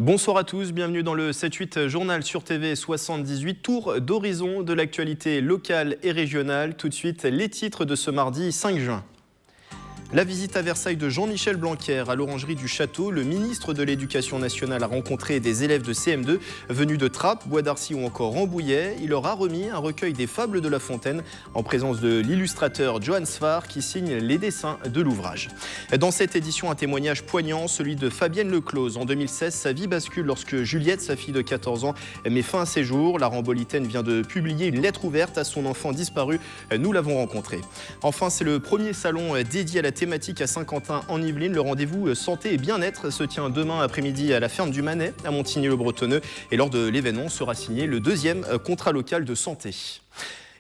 Bonsoir à tous, bienvenue dans le 7-8 journal sur TV 78, tour d'horizon de l'actualité locale et régionale. Tout de suite, les titres de ce mardi 5 juin. La visite à Versailles de Jean-Michel Blanquer à l'orangerie du Château. Le ministre de l'Éducation nationale a rencontré des élèves de CM2 venus de Trappes, Bois d'Arcy ou encore Rambouillet. Il leur a remis un recueil des fables de La Fontaine en présence de l'illustrateur Johann Sfar qui signe les dessins de l'ouvrage. Dans cette édition, un témoignage poignant, celui de Fabienne Leclose. En 2016, sa vie bascule lorsque Juliette, sa fille de 14 ans, met fin à ses jours. La Rambolitaine vient de publier une lettre ouverte à son enfant disparu. Nous l'avons rencontré. Enfin, c'est le premier salon dédié à la thématique à Saint-Quentin en Yvelines. Le rendez-vous santé et bien-être se tient demain après-midi à la ferme du Manet à Montigny-le-Bretonneux. Et lors de l'événement sera signé le deuxième contrat local de santé.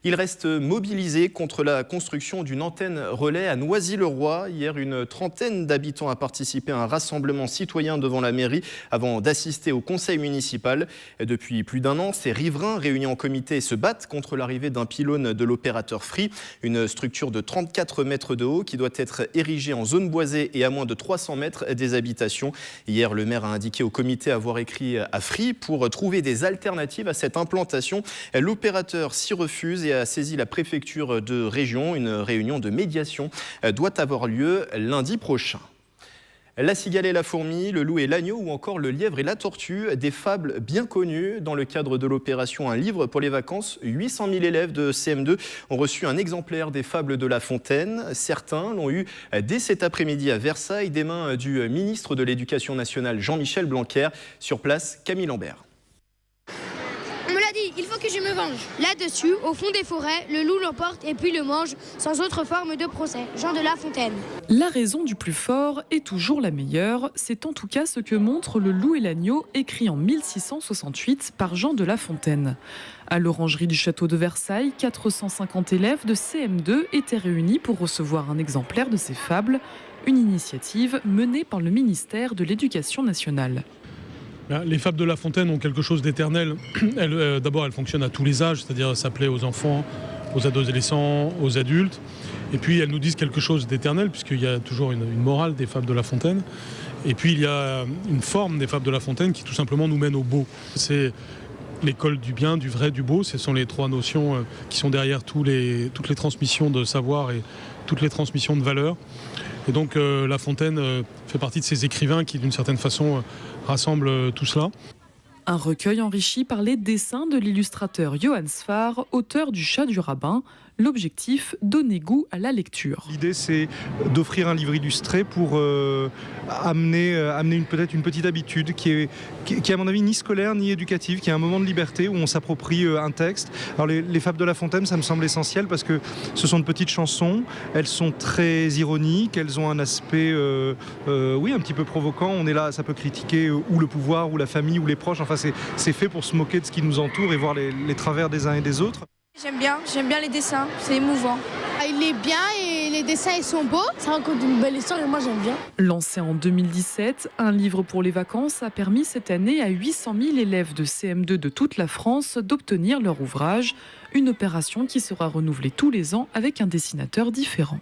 Il reste mobilisé contre la construction d'une antenne relais à Noisy-le-Roi. Hier, une trentaine d'habitants a participé à un rassemblement citoyen devant la mairie avant d'assister au conseil municipal. Depuis plus d'un an, ces riverains réunis en comité se battent contre l'arrivée d'un pylône de l'opérateur Free, une structure de 34 mètres de haut qui doit être érigée en zone boisée et à moins de 300 mètres des habitations. Hier, le maire a indiqué au comité avoir écrit à Free pour trouver des alternatives à cette implantation. L'opérateur s'y refuse et a saisi la préfecture de région. Une réunion de médiation doit avoir lieu lundi prochain. La cigale et la fourmi, le loup et l'agneau ou encore le lièvre et la tortue, des fables bien connues. Dans le cadre de l'opération Un livre pour les vacances, 800 000 élèves de CM2 ont reçu un exemplaire des fables de La Fontaine. Certains l'ont eu dès cet après-midi à Versailles, des mains du ministre de l'Éducation nationale Jean-Michel Blanquer. Sur place, Camille Lambert. Il faut que je me venge. Là-dessus, au fond des forêts, le loup l'emporte et puis le mange, sans autre forme de procès. Jean de La Fontaine. La raison du plus fort est toujours la meilleure. C'est en tout cas ce que montre Le loup et l'agneau, écrit en 1668 par Jean de La Fontaine. À l'orangerie du château de Versailles, 450 élèves de CM2 étaient réunis pour recevoir un exemplaire de ces fables, une initiative menée par le ministère de l'Éducation nationale. Les fables de La Fontaine ont quelque chose d'éternel. D'abord, elles fonctionnent à tous les âges, c'est-à-dire ça plaît aux enfants, aux adolescents, aux adultes. Et puis, elles nous disent quelque chose d'éternel, puisqu'il y a toujours une morale des fables de La Fontaine. Et puis, il y a une forme des fables de La Fontaine qui, tout simplement, nous mène au beau. C'est l'école du bien, du vrai, du beau. Ce sont les trois notions qui sont derrière toutes les transmissions de savoir et toutes les transmissions de valeurs. Et donc, La Fontaine fait partie de ces écrivains qui, d'une certaine façon, rassemble tout cela. Un recueil enrichi par les dessins de l'illustrateur Johann Sfar, auteur du Chat du rabbin. L'objectif, donner goût à la lecture. L'idée, c'est d'offrir un livre illustré pour amener peut-être une petite habitude qui est, à mon avis, ni scolaire ni éducative, qui est un moment de liberté où on s'approprie un texte. Alors les fables de La Fontaine, ça me semble essentiel parce que ce sont de petites chansons, elles sont très ironiques, elles ont un aspect, oui, un petit peu provoquant. On est là, ça peut critiquer ou le pouvoir, ou la famille, ou les proches. Enfin, c'est fait pour se moquer de ce qui nous entoure et voir les travers des uns et des autres. J'aime bien les dessins, c'est émouvant. Il est bien et les dessins ils sont beaux. Ça raconte une belle histoire et moi j'aime bien. Lancé en 2017, Un livre pour les vacances a permis cette année à 800 000 élèves de CM2 de toute la France d'obtenir leur ouvrage. Une opération qui sera renouvelée tous les ans avec un dessinateur différent.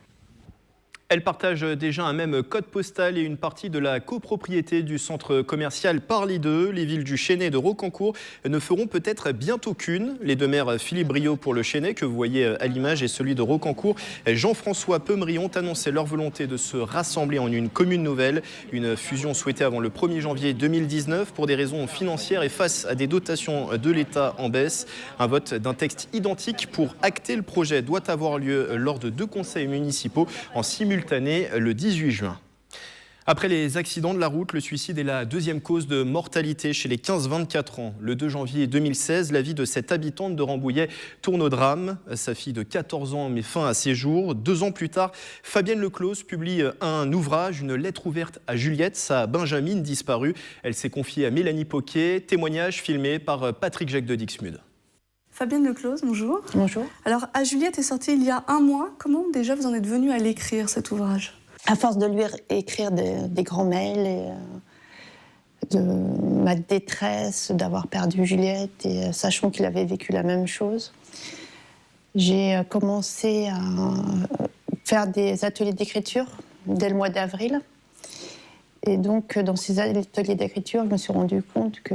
Elles partagent déjà un même code postal et une partie de la copropriété du centre commercial Parly 2. Les villes du Chesnay et de Rocancourt ne feront peut-être bientôt qu'une. Les deux maires Philippe Briot pour le Chesnay, que vous voyez à l'image, et celui de Rocancourt, Jean-François Peumry, ont annoncé leur volonté de se rassembler en une commune nouvelle. Une fusion souhaitée avant le 1er janvier 2019 pour des raisons financières et face à des dotations de l'État en baisse. Un vote d'un texte identique pour acter le projet doit avoir lieu lors de 2 conseils municipaux en simultané le 18 juin. Après les accidents de la route, le suicide est la deuxième cause de mortalité chez les 15-24 ans. Le 2 janvier 2016, la vie de cette habitante de Rambouillet tourne au drame. Sa fille de 14 ans met fin à ses jours. 2 ans plus tard, Fabienne Leclose publie un ouvrage, une lettre ouverte à Juliette, sa benjamine disparue. Elle s'est confiée à Mélanie Poquet, témoignage filmé par Patrick Jacques de Dixmude. Fabienne Leclose, bonjour. Bonjour. Alors, À Juliette est sorti il y a 1 mois. Comment déjà vous en êtes venu à l'écrire, cet ouvrage ? À force de lui écrire des grands mails et de ma détresse d'avoir perdu Juliette et sachant qu'il avait vécu la même chose, j'ai commencé à faire des ateliers d'écriture dès le mois d'avril. Et donc, dans ces ateliers d'écriture, je me suis rendu compte que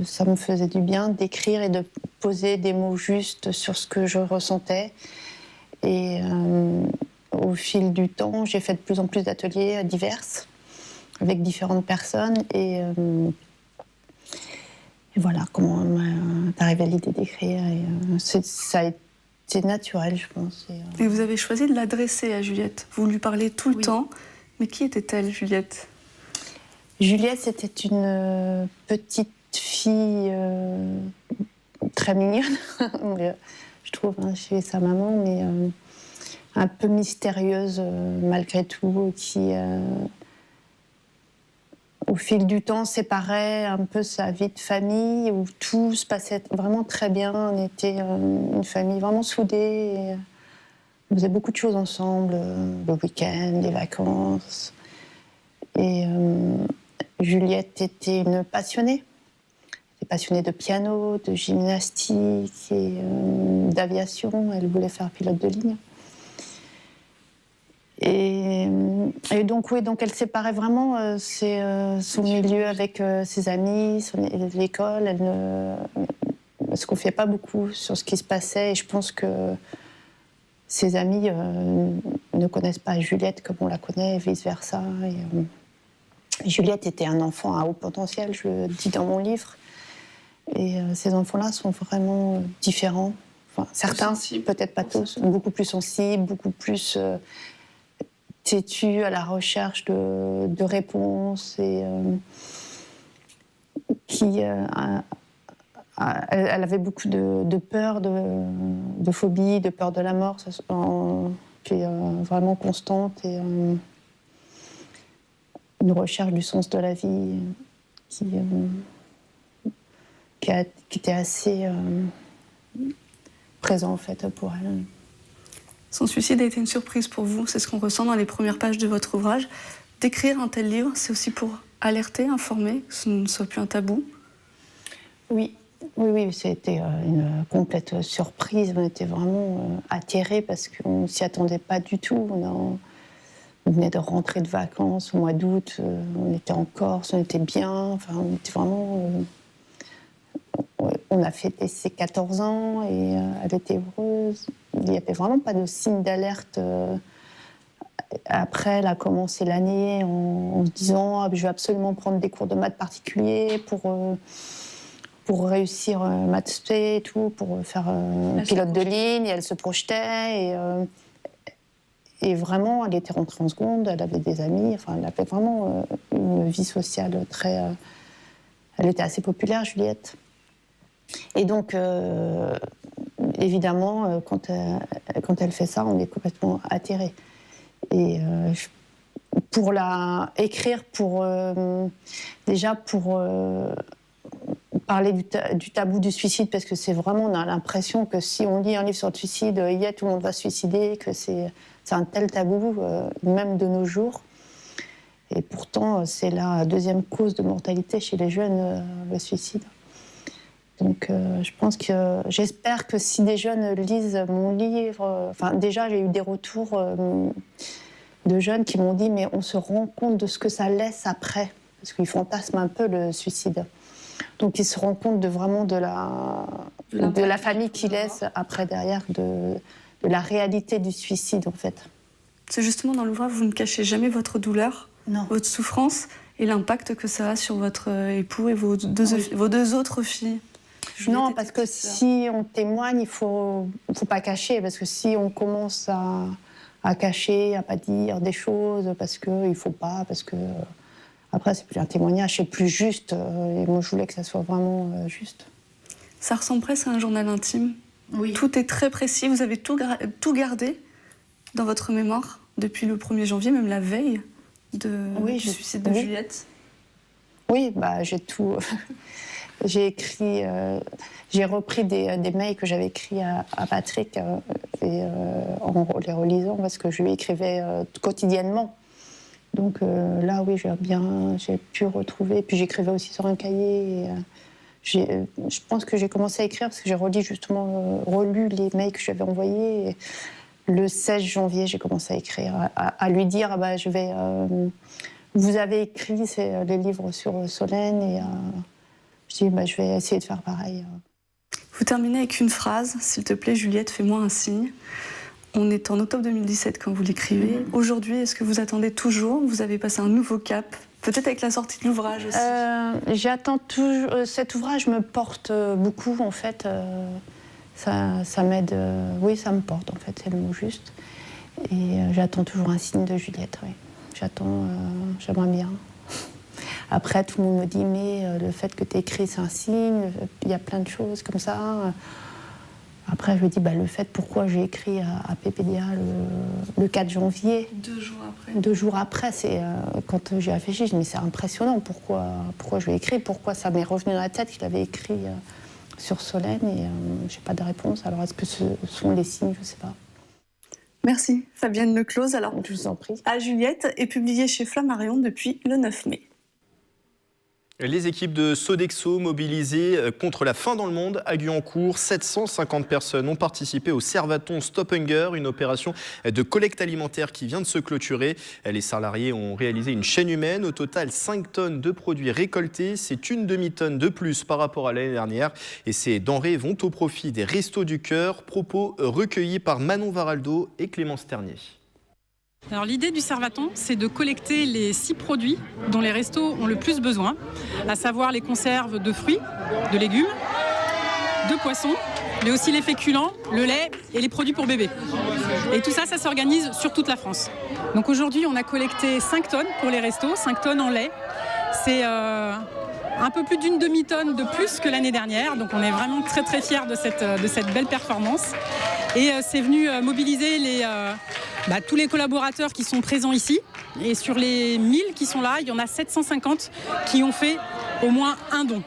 ça me faisait du bien d'écrire et de poser des mots justes sur ce que je ressentais. Et au fil du temps, j'ai fait de plus en plus d'ateliers divers avec différentes personnes. Et voilà comment m'est arrivée l'idée d'écrire. Ça a été naturel, je pense. Et vous avez choisi de l'adresser à Juliette. Vous lui parlez tout le temps. Mais qui était-elle, Juliette ? Juliette, c'était une petite fille très mignonne, je trouve, hein, chez sa maman, mais un peu mystérieuse malgré tout, qui, au fil du temps, séparait un peu sa vie de famille, où tout se passait vraiment très bien. On était une famille vraiment soudée. Et on faisait beaucoup de choses ensemble, le week-end, les vacances. Et Juliette était une passionnée. Elle était passionnée de piano, de gymnastique et d'aviation. Elle voulait faire pilote de ligne. Et donc, oui, donc elle séparait vraiment son milieu avec ses amis, l'école. Elle ne se confiait pas beaucoup sur ce qui se passait. Et je pense que ses amis ne connaissent pas Juliette comme on la connaît, et vice-versa. Juliette était un enfant à haut potentiel, je le dis dans mon livre. Et ces enfants-là sont vraiment différents. Enfin, certains, peut-être pas tous, beaucoup plus sensibles, beaucoup plus têtus, à la recherche de réponses. Et elle avait beaucoup de peur, de phobie, de peur de la mort, qui est vraiment constante. Et une recherche du sens de la vie qui était assez présent en fait pour elle. Son suicide a été une surprise pour vous, c'est ce qu'on ressent dans les premières pages de votre ouvrage. D'écrire un tel livre, c'est aussi pour alerter, informer, que ce ne soit plus un tabou. Oui, c'était une complète surprise. On était vraiment atterrés parce qu'on ne s'y attendait pas du tout. On venait de rentrer de vacances au mois d'août, on était en Corse, on était bien, enfin, on était vraiment... on a fêté ses 14 ans et elle était heureuse. Il n'y avait vraiment pas de signe d'alerte. Après, elle a commencé l'année en se disant je vais absolument prendre des cours de maths particuliers pour réussir maths spé et tout, pour faire pilote de ligne. Et elle se projetait et vraiment, elle était rentrée en seconde, elle avait des amis, enfin, elle avait vraiment une vie sociale très... elle était assez populaire, Juliette. Et donc, évidemment, quand elle fait ça, on est complètement atterrés. Et pour écrire, déjà pour parler du tabou du suicide, parce que c'est vraiment, on a l'impression que si on lit un livre sur le suicide, tout le monde va se suicider, que c'est un tel tabou, même de nos jours. Et pourtant, c'est la deuxième cause de mortalité chez les jeunes, le suicide. Donc, j'espère que si des jeunes lisent mon livre... déjà, j'ai eu des retours de jeunes qui m'ont dit « mais on se rend compte de ce que ça laisse après », parce qu'ils fantasment un peu le suicide. Donc, ils se rendent compte de la famille qui laisse après, derrière, de la réalité du suicide, en fait. C'est justement dans l'ouvrage, vous ne cachez jamais votre douleur, non. Votre souffrance et l'impact que ça a sur votre époux et vos deux autres filles. Non, parce que si on témoigne, il faut pas cacher, parce que si on commence à cacher, à pas dire des choses, parce qu'il faut pas, parce que après c'est plus un témoignage, c'est plus juste. Et moi, je voulais que ça soit vraiment juste. Ça ressemble presque à un journal intime. Oui. Tout est très précis. Vous avez tout gardé dans votre mémoire depuis le 1er janvier, même la veille du suicide de Juliette. Oui, j'ai tout. J'ai écrit, j'ai repris des mails que j'avais écrits à Patrick en les relisant parce que je lui écrivais quotidiennement. Donc là, oui, j'ai pu retrouver. Puis j'écrivais aussi sur un cahier. Et, je pense que j'ai commencé à écrire parce que j'ai relu les mails que je lui avais envoyés. Et le 16 janvier, j'ai commencé à écrire, à lui dire je vais vous avez écrit les livres sur Solène et je dis je vais essayer de faire pareil. Vous terminez avec une phrase, s'il te plaît Juliette, fais-moi un signe. On est en octobre 2017 quand vous l'écrivez. Aujourd'hui, est-ce que vous attendez toujours? Vous avez passé un nouveau cap, peut-être avec la sortie de l'ouvrage aussi. J'attends toujours. Cet ouvrage me porte beaucoup en fait. Ça m'aide. Oui, ça me porte en fait, c'est le mot juste. Et j'attends toujours un signe de Juliette. Oui. J'aimerais bien. Après, tout le monde me dit, mais le fait que tu écris, c'est un signe, il y a plein de choses comme ça. Après, je me dis, le fait, pourquoi j'ai écrit à PPDA le 4 janvier. 2 jours après. 2 jours après, c'est quand j'ai réfléchi, je me dis, mais c'est impressionnant, pourquoi je l'ai écrit, pourquoi ça m'est revenu dans la tête qu'il avait écrit sur Solène, et je n'ai pas de réponse. Alors, est-ce que ce sont les signes? Je ne sais pas. Merci, Fabienne Leclose. Alors, Je vous en prie. À Juliette est publié chez Flammarion depuis le 9 mai. Les équipes de Sodexo mobilisées contre la faim dans le monde à Guyancourt. 750 personnes ont participé au Servaton Stop Hunger, une opération de collecte alimentaire qui vient de se clôturer. Les salariés ont réalisé une chaîne humaine. Au total, 5 tonnes de produits récoltés. C'est une demi-tonne de plus par rapport à l'année dernière. Et ces denrées vont au profit des Restos du Cœur. Propos recueillis par Manon Varaldo et Clémence Ternier. Alors l'idée du Servaton, c'est de collecter les 6 produits dont les restos ont le plus besoin, à savoir les conserves de fruits, de légumes, de poissons, mais aussi les féculents, le lait et les produits pour bébés. Et tout ça, ça s'organise sur toute la France. Donc aujourd'hui, on a collecté 5 tonnes pour les restos, 5 tonnes en lait. C'est un peu plus d'une demi-tonne de plus que l'année dernière, donc on est vraiment très très fiers de cette belle performance. Et c'est venu mobiliser tous les collaborateurs qui sont présents ici. Et sur les 1000 qui sont là, il y en a 750 qui ont fait au moins un don.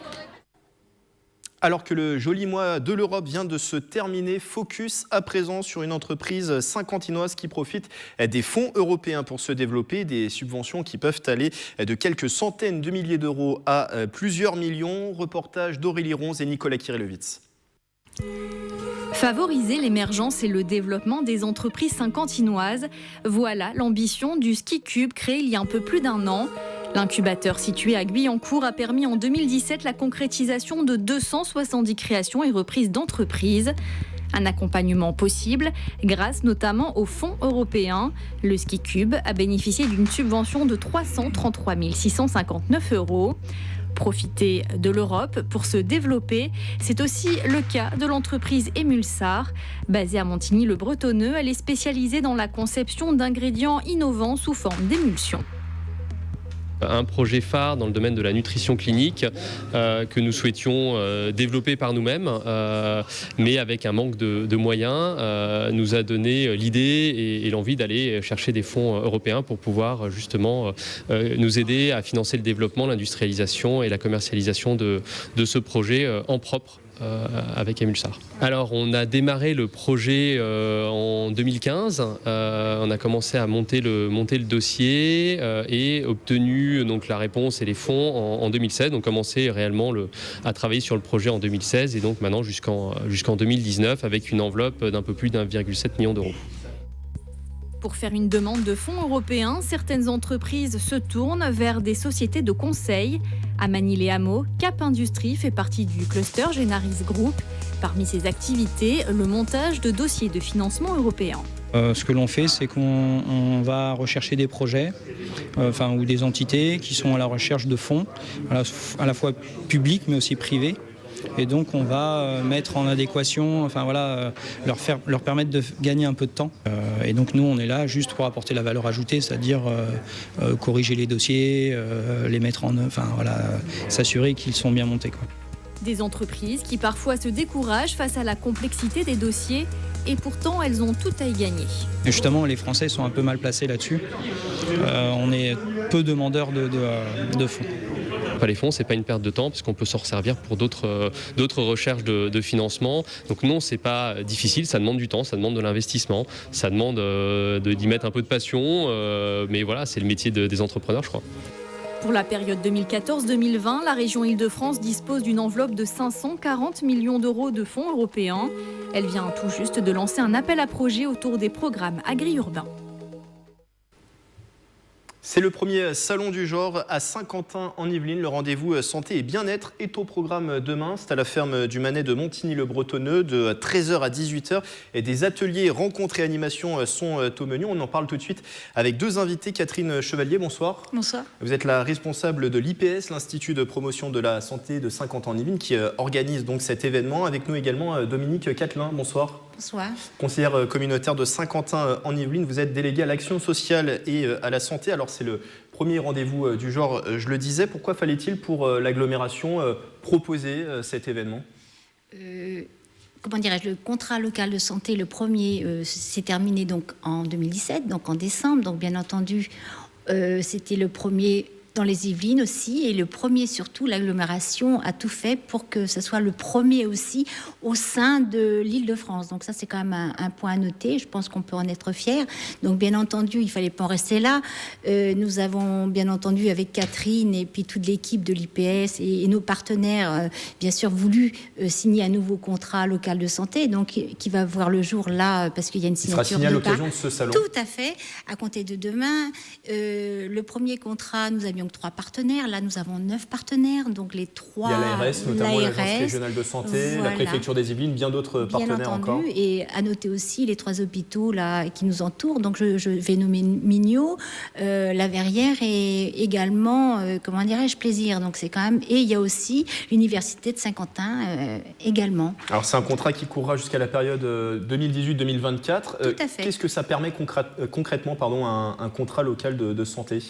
Alors que le joli mois de l'Europe vient de se terminer, focus à présent sur une entreprise saint-quentinoise qui profite des fonds européens pour se développer, des subventions qui peuvent aller de quelques centaines de milliers d'euros à plusieurs millions. Reportage d'Aurélie Ronze et Nicolas Kirillowitz. Favoriser l'émergence et le développement des entreprises saint-quentinoises, voilà l'ambition du Ski Cube créé il y a un peu plus d'1 an. L'incubateur situé à Guyancourt a permis en 2017 la concrétisation de 270 créations et reprises d'entreprises. Un accompagnement possible grâce notamment aux fonds européens. Le Ski Cube a bénéficié d'une subvention de 333 659 €. Profiter de l'Europe pour se développer, c'est aussi le cas de l'entreprise Emulsar. Basée à Montigny-le-Bretonneux, elle est spécialisée dans la conception d'ingrédients innovants sous forme d'émulsion. Un projet phare dans le domaine de la nutrition clinique que nous souhaitions développer par nous-mêmes, mais avec un manque de moyens, nous a donné l'idée et l'envie d'aller chercher des fonds européens pour pouvoir justement nous aider à financer le développement, l'industrialisation et la commercialisation de ce projet en propre. Avec Emulsar. Alors on a démarré le projet en 2015, on a commencé à monter le dossier et obtenu donc la réponse et les fonds en 2016, donc commencé réellement à travailler sur le projet en 2016 et donc maintenant jusqu'en 2019 avec une enveloppe d'un peu plus d'1,7 million d'euros. Pour faire une demande de fonds européens, certaines entreprises se tournent vers des sociétés de conseil. À Manille-les-Hameaux, Cap Industrie fait partie du cluster Genaris Group. Parmi ses activités, le montage de dossiers de financement européen. Ce que l'on fait, c'est qu'on va rechercher des projets ou des entités qui sont à la recherche de fonds, à la fois publics mais aussi privés. Et donc on va mettre en adéquation, leur permettre de gagner un peu de temps. Et donc nous on est là juste pour apporter la valeur ajoutée, c'est-à-dire corriger les dossiers, les mettre en œuvre, s'assurer qu'ils sont bien montés, quoi. Des entreprises qui parfois se découragent face à la complexité des dossiers et pourtant elles ont tout à y gagner. Et justement les Français sont un peu mal placés là-dessus. On est peu demandeurs de fonds. Les fonds, c'est pas une perte de temps parce qu'on peut s'en servir pour d'autres recherches de financement. Donc non, c'est pas difficile, ça demande du temps, ça demande de l'investissement, ça demande d'y mettre un peu de passion, mais voilà, c'est le métier des entrepreneurs, je crois. Pour la période 2014-2020, la région Île-de-France dispose d'une enveloppe de 540 millions d'euros de fonds européens. Elle vient tout juste de lancer un appel à projets autour des programmes agri-urbains. C'est le premier salon du genre à Saint-Quentin en Yvelines. Le rendez-vous santé et bien-être est au programme demain. C'est à la ferme du Manet de Montigny-le-Bretonneux de 13h à 18h. Et des ateliers, rencontres et animations sont au menu. On en parle tout de suite avec deux invités. Catherine Chevalier, bonsoir. Bonsoir. Vous êtes la responsable de l'IPS, l'Institut de promotion de la santé de Saint-Quentin en Yvelines, qui organise donc cet événement. Avec nous également Dominique Catelin, bonsoir. Bonsoir. Conseillère communautaire de Saint-Quentin en Yvelines, vous êtes déléguée à l'action sociale et à la santé. Alors c'est le premier rendez-vous du genre, je le disais. Pourquoi fallait-il pour l'agglomération proposer cet événement ? Comment dirais-je, le contrat local de santé, le premier, s'est terminé donc en 2017, donc en décembre. Donc bien entendu, c'était le premier dans les Yvelines aussi, et le premier surtout, l'agglomération a tout fait pour que ce soit le premier aussi au sein de l'Île-de-France. Donc ça, c'est quand même un point à noter. Je pense qu'on peut en être fier. Donc bien entendu, il fallait pas en rester là. Nous avons bien entendu avec Catherine et puis toute l'équipe de l'IPS et nos partenaires, bien sûr, voulu signer un nouveau contrat local de santé, donc qui va voir le jour là, parce qu'il y a une signature. Il sera signé à l'occasion de ce salon. Tout à fait. À compter de demain, le premier contrat, nous avions 3 partenaires. Là, nous avons 9 partenaires. Donc, les 3... Il y a l'ARS, notamment l'Agence régionale de santé, voilà. La préfecture des Yvelines, bien d'autres partenaires bien entendu, encore. Et à noter aussi les 3 hôpitaux là, qui nous entourent. Donc, je vais nommer Mignot, La Verrière et également, comment dirais-je, Plaisir. Donc, c'est quand même... Et il y a aussi l'Université de Saint-Quentin également. Alors, c'est un contrat qui courra jusqu'à la période 2018-2024. Tout à fait. Qu'est-ce que ça permet concrètement, un contrat local de santé ?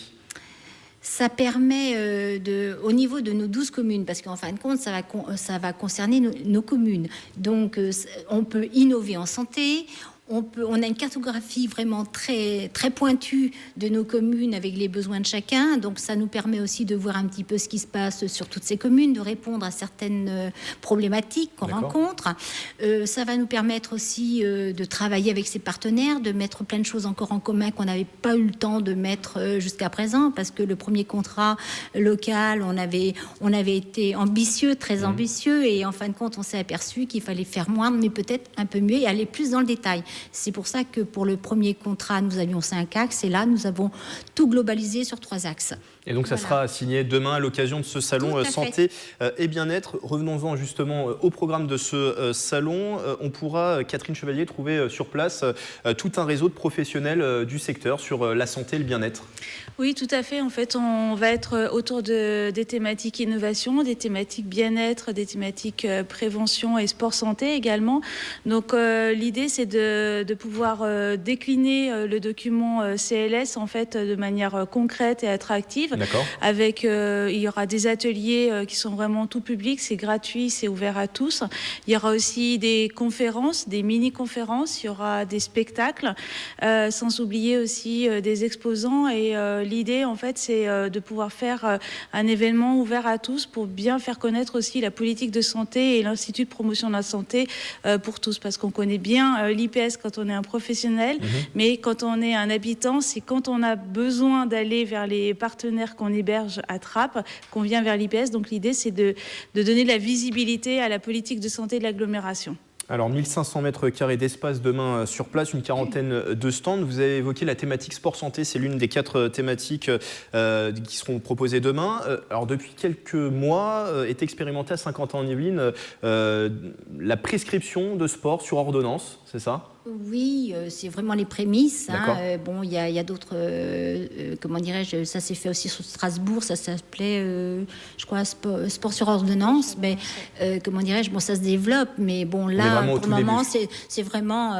Ça permet, au niveau de nos 12 communes, parce qu'en fin de compte, ça va concerner nos communes. Donc, on peut innover en santé. On a une cartographie vraiment très, très pointue de nos communes avec les besoins de chacun. Donc, ça nous permet aussi de voir un petit peu ce qui se passe sur toutes ces communes, de répondre à certaines problématiques qu'on rencontre. Ça va nous permettre aussi de travailler avec ses partenaires, de mettre plein de choses encore en commun qu'on n'avait pas eu le temps de mettre jusqu'à présent, parce que le premier contrat local, on avait été ambitieux, très ambitieux, et en fin de compte, on s'est aperçu qu'il fallait faire moins, mais peut-être un peu mieux et aller plus dans le détail. C'est pour ça que pour le premier contrat, nous avions 5 axes et là, nous avons tout globalisé sur 3 axes. Et donc, ça sera signé demain à l'occasion de ce salon santé et bien-être. Revenons-en justement au programme de ce salon. On pourra, Catherine Chevalier, trouver sur place tout un réseau de professionnels du secteur sur la santé et le bien-être. Oui, tout à fait. En fait, on va être autour des thématiques innovation, des thématiques bien-être, des thématiques prévention et sport-santé également. Donc, l'idée, c'est de pouvoir décliner le document CLS en fait de manière concrète et attractive. Avec, il y aura des ateliers qui sont vraiment tout public, c'est gratuit, c'est ouvert à tous. Il y aura aussi des conférences, des mini-conférences, il y aura des spectacles, sans oublier aussi des exposants. Et l'idée, en fait, c'est de pouvoir faire un événement ouvert à tous pour bien faire connaître aussi la politique de santé et l'Institut de promotion de la santé pour tous. Parce qu'on connaît bien l'IPS quand on est un professionnel, mais quand on est un habitant, c'est quand on a besoin d'aller vers les partenaires qu'on héberge à Trappes, qu'on vient vers l'IPS. Donc l'idée, c'est de donner de la visibilité à la politique de santé de l'agglomération. Alors, 1500 mètres carrés d'espace demain sur place, une quarantaine de stands. Vous avez évoqué la thématique sport-santé, c'est l'une des 4 thématiques qui seront proposées demain. Alors, depuis quelques mois, est expérimentée à Saint-Quentin-en-Yvelines la prescription de sport sur ordonnance, c'est ça ? Oui, c'est vraiment les prémices. Bon, il y a d'autres, comment dirais-je, ça s'est fait aussi sur Strasbourg, ça s'appelait, je crois, sport sur ordonnance. Mais comment dirais-je, bon, ça se développe, mais bon, là, pour le moment, c'est vraiment,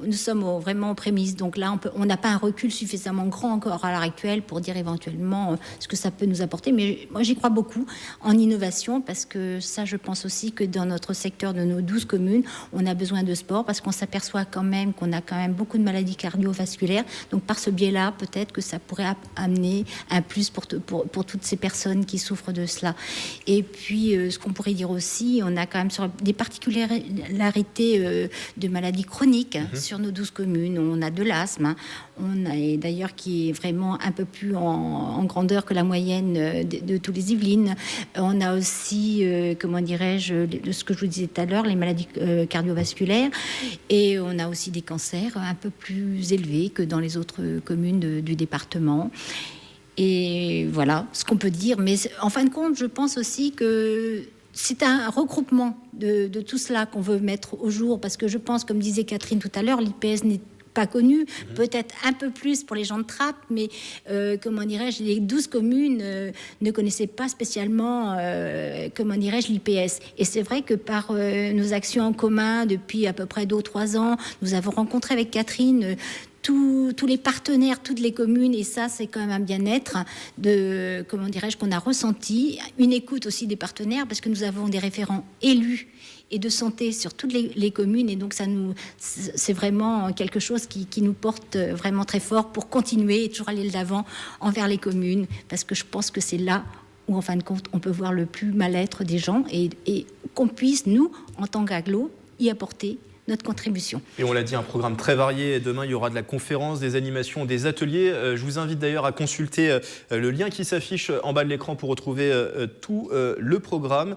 nous sommes vraiment aux prémices. Donc là, on n'a pas un recul suffisamment grand encore à l'heure actuelle pour dire éventuellement ce que ça peut nous apporter. Mais moi, j'y crois beaucoup en innovation, parce que ça, je pense aussi que dans notre secteur de nos 12 communes, on a besoin de sport, parce qu'on s'aperçoit quand même qu'on a quand même beaucoup de maladies cardiovasculaires. Donc, par ce biais-là, peut-être que ça pourrait amener un plus pour toutes ces personnes qui souffrent de cela. Et puis, ce qu'on pourrait dire aussi, on a quand même sur des particularités de maladies chroniques sur nos 12 communes. On a de l'asthme, on a d'ailleurs qui est vraiment un peu plus en grandeur que la moyenne de tous les Yvelines. On a aussi, comment dirais-je, ce que je vous disais tout à l'heure, les maladies cardiovasculaires. Et on a aussi des cancers un peu plus élevés que dans les autres communes du département. Et voilà ce qu'on peut dire. Mais en fin de compte, je pense aussi que c'est un regroupement de tout cela qu'on veut mettre au jour, parce que je pense, comme disait Catherine tout à l'heure, l'IPS n'est pas connu, peut-être un peu plus pour les gens de Trappes, mais comment dirais-je, les 12 communes ne connaissaient pas spécialement, comment dirais-je, l'IPS. Et c'est vrai que par nos actions en commun depuis à peu près 2 ou 3 ans, nous avons rencontré avec Catherine tous les partenaires, toutes les communes, et ça, c'est quand même un bien-être comment dirais-je, qu'on a ressenti, une écoute aussi des partenaires, parce que nous avons des référents élus et de santé sur toutes les communes, et donc c'est vraiment quelque chose qui nous porte vraiment très fort pour continuer et toujours aller de l'avant envers les communes, parce que je pense que c'est là où, en fin de compte, on peut voir le plus mal-être des gens et qu'on puisse, nous, en tant qu'agglo, y apporter notre contribution. Et on l'a dit, un programme très varié. Demain, il y aura de la conférence, des animations, des ateliers. Je vous invite d'ailleurs à consulter le lien qui s'affiche en bas de l'écran pour retrouver tout le programme.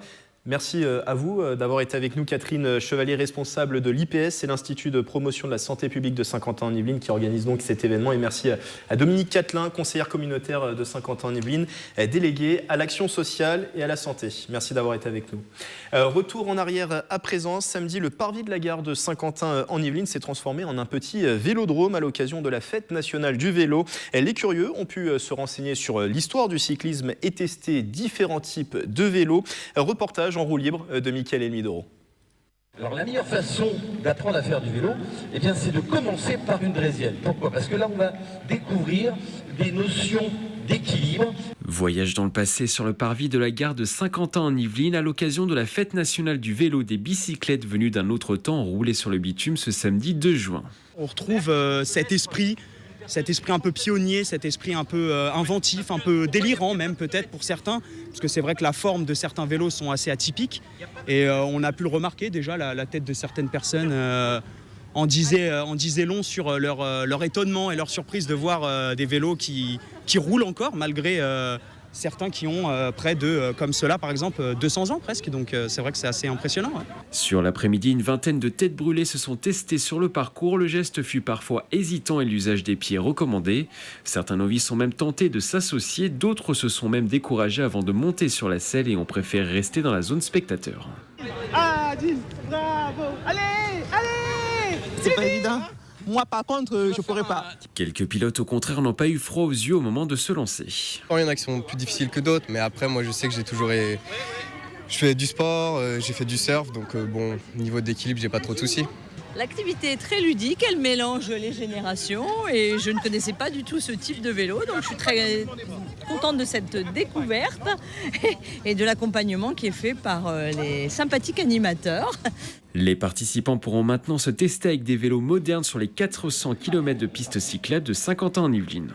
Merci à vous d'avoir été avec nous. Catherine Chevalier, responsable de l'IPS, c'est l'Institut de promotion de la santé publique de Saint-Quentin-en-Yvelines qui organise donc cet événement. Et merci à Dominique Catelin, conseillère communautaire de Saint-Quentin-en-Yvelines, déléguée à l'action sociale et à la santé. Merci d'avoir été avec nous. Retour en arrière à présent. Samedi, le parvis de la gare de Saint-Quentin-en-Yvelines s'est transformé en un petit vélodrome à l'occasion de la fête nationale du vélo. Les curieux ont pu se renseigner sur l'histoire du cyclisme et tester différents types de vélos. Reportage en roue libre de Mickaël Elmidoro. Alors la meilleure façon d'apprendre à faire du vélo, eh bien, c'est de commencer par une draisienne. Pourquoi ? Parce que là, on va découvrir des notions d'équilibre. Voyage dans le passé sur le parvis de la gare de Saint-Quentin-en-Yvelines à l'occasion de la fête nationale du vélo. Des bicyclettes venues d'un autre temps ont roulé sur le bitume ce samedi 2 juin. On retrouve cet esprit un peu pionnier, cet esprit un peu inventif, un peu délirant même peut-être pour certains, parce que c'est vrai que la forme de certains vélos sont assez atypiques, et on a pu le remarquer déjà, la tête de certaines personnes en disait long sur leur étonnement et leur surprise de voir des vélos qui roulent encore, malgré certains qui ont près de, comme cela par exemple, 200 ans presque. Donc c'est vrai que c'est assez impressionnant. Ouais. Sur l'après-midi, une vingtaine de têtes brûlées se sont testées sur le parcours. Le geste fut parfois hésitant et l'usage des pieds recommandé. Certains novices ont même tenté de s'associer. D'autres se sont même découragés avant de monter sur la selle et ont préféré rester dans la zone spectateur. Ah, 10, bravo, allez. C'est pas évident. Moi, par contre, je pourrais pas. Quelques pilotes, au contraire, n'ont pas eu froid aux yeux au moment de se lancer. Il y en a qui sont plus difficiles que d'autres, mais après, moi, je sais que je fais du sport, j'ai fait du surf, donc niveau d'équilibre, j'ai pas trop de soucis. L'activité est très ludique, elle mélange les générations et je ne connaissais pas du tout ce type de vélo, donc je suis très contente de cette découverte et de l'accompagnement qui est fait par les sympathiques animateurs. Les participants pourront maintenant se tester avec des vélos modernes sur les 400 km de pistes cyclables de Saint-Quentin-en-Yvelines.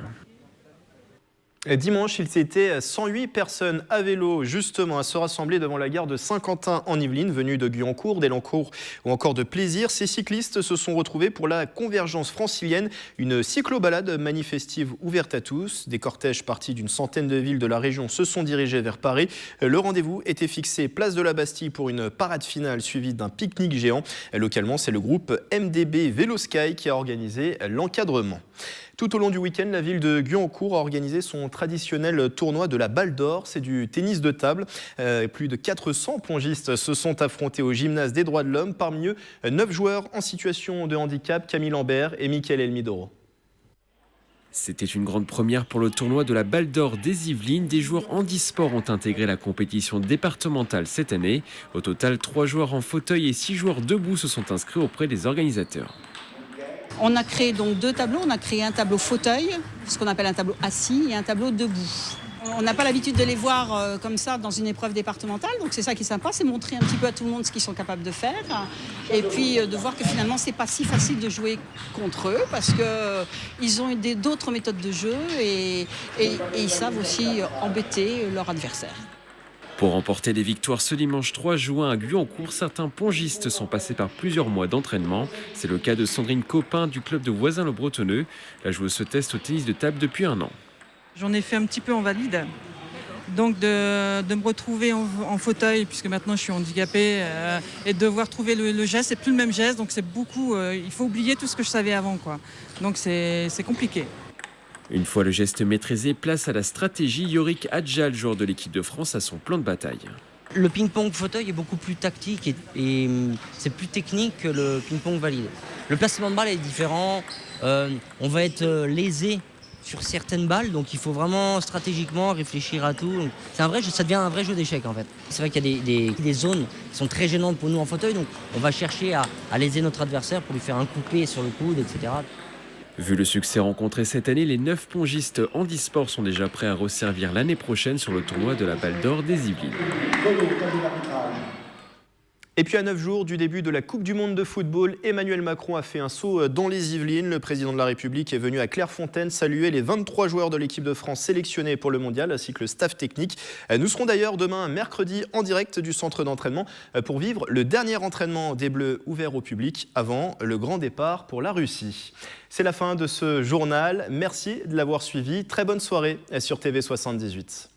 Dimanche, il s'était 108 personnes à vélo justement à se rassembler devant la gare de Saint-Quentin-en-Yvelines, venues de Guyancourt, d'Elancourt ou encore de Plaisir. Ces cyclistes se sont retrouvés pour la convergence francilienne, une cyclo-balade manifestive ouverte à tous. Des cortèges partis d'une centaine de villes de la région se sont dirigés vers Paris. Le rendez-vous était fixé place de la Bastille pour une parade finale suivie d'un pique-nique géant. Localement, c'est le groupe MDB Vélosky qui a organisé l'encadrement. Tout au long du week-end, la ville de Guyancourt a organisé son traditionnel tournoi de la balle d'or. C'est du tennis de table. Plus de 400 pongistes se sont affrontés au gymnase des droits de l'homme. Parmi eux, 9 joueurs en situation de handicap, Camille Lambert et Mickaël Elmidoro. C'était une grande première pour le tournoi de la balle d'or des Yvelines. Des joueurs handisport ont intégré la compétition départementale cette année. Au total, 3 joueurs en fauteuil et 6 joueurs debout se sont inscrits auprès des organisateurs. On a créé donc 2 tableaux. On a créé un tableau fauteuil, ce qu'on appelle un tableau assis, et un tableau debout. On n'a pas l'habitude de les voir comme ça dans une épreuve départementale, donc c'est ça qui est sympa, c'est montrer un petit peu à tout le monde ce qu'ils sont capables de faire, et puis de voir que finalement c'est pas si facile de jouer contre eux, parce qu'ils ont d'autres méthodes de jeu et ils savent aussi embêter leur adversaire. Pour remporter des victoires ce dimanche 3 juin à Guyancourt, certains pongistes sont passés par plusieurs mois d'entraînement. C'est le cas de Sandrine Copin du club de Voisin-le-Bretonneux. La joueuse se teste au tennis de table depuis 1 an. J'en ai fait un petit peu en valide, donc de me retrouver en fauteuil, puisque maintenant je suis handicapée, et de devoir trouver le geste, c'est plus le même geste, donc c'est beaucoup, il faut oublier tout ce que je savais avant, quoi. Donc c'est compliqué. Une fois le geste maîtrisé, place à la stratégie. Yorick Adjal, joueur de l'équipe de France, a son plan de bataille. Le ping-pong fauteuil est beaucoup plus tactique et c'est plus technique que le ping-pong valide. Le placement de balle est différent, on va être lésé sur certaines balles, donc il faut vraiment stratégiquement réfléchir à tout. C'est un vrai jeu, ça devient un vrai jeu d'échecs en fait. C'est vrai qu'il y a des zones qui sont très gênantes pour nous en fauteuil, donc on va chercher à léser notre adversaire pour lui faire un coupé sur le coude, etc. Vu le succès rencontré cette année, les 9 pongistes handisport sont déjà prêts à resservir l'année prochaine sur le tournoi de la Balle d'Or des Yvelines. Et puis à 9 jours du début de la Coupe du Monde de football, Emmanuel Macron a fait un saut dans les Yvelines. Le président de la République est venu à Clairefontaine saluer les 23 joueurs de l'équipe de France sélectionnés pour le mondial, ainsi que le staff technique. Nous serons d'ailleurs demain, mercredi, en direct du centre d'entraînement pour vivre le dernier entraînement des Bleus ouvert au public avant le grand départ pour la Russie. C'est la fin de ce journal. Merci de l'avoir suivi. Très bonne soirée sur TV78.